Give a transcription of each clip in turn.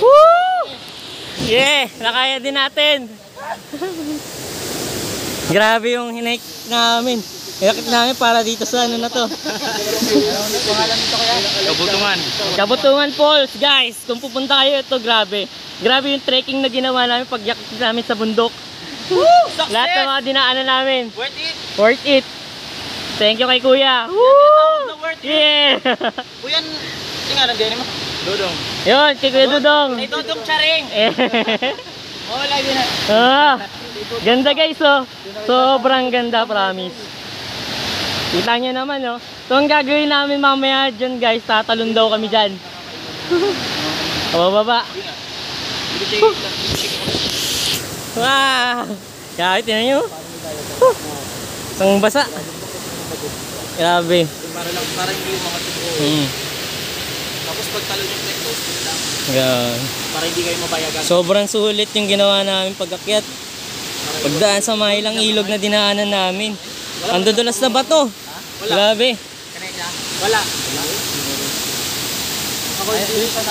Woo! Yeah, nakaya din natin. Grabe yung hinike namin. Hinike namin para dito sa ano na to. Kabutungan. Kabutungan Falls, guys. Kung pupunta kayo ito, grabe. Grabe yung trekking na ginawa namin pagyakit namin sa bundok. Woo! Success! Lahat ng mga dinaanan namin. Worth it! Worth it. Thank you kay Kuya. Woo! Worth it! Yeah! Kuya, tingnan din mo. Dudong. Yun, kay Kuya Dudong. Ay, Dudong Charing. Oh, lagi na. Ganda guys, oh. Sobrang ganda, promise. Kita nyo naman, oh. So, ang gagawin namin mamaya dyan, guys, tatalon daw kami dyan. Baba. Wow! Kaya, tinan nyo. Isang basa. Grabe. Para hindi yung mga tubo. Tapos pagtalon yung rectus, lang. Yan. Para hindi kayo mabayagan. Sobrang sulit yung ginawa namin pag-akyat. Pagdaan sa mahilang ilog na dinaanan namin. Ang dudulas na bato. Grabe. Kanina? Wala. Ako,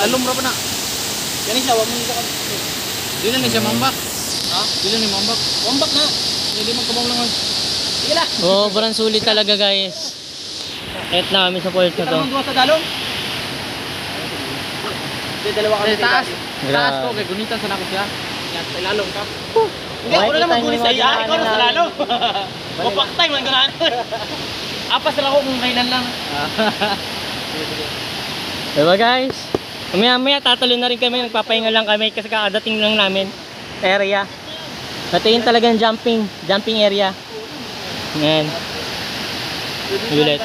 lalumra pa na. Yan siya, wag mo nito ka. Di na siya mambak. Ha? Di na ni mambak. Mambak na. Hindi magkabang lang. Sige lang. Sobrang sulit talaga, guys. Kahit namin sa falls na to. Kita sa dalong? Hindi, dalawa kami. Taas. Taas ko, kay gunitan sa nakot siya. Yan, sa lalong ka. Hindi, ako na naman gunis sa iya. Ikaw na sa lalong. Mapaktay man ko na. Apas lang ako kung kailan lang. Diba, guys? Maya tatalon na rin kami. Nagpapahinga lang kami kasi kakadating lang namin area. Natingin talagang jumping area. Yan. Ulit.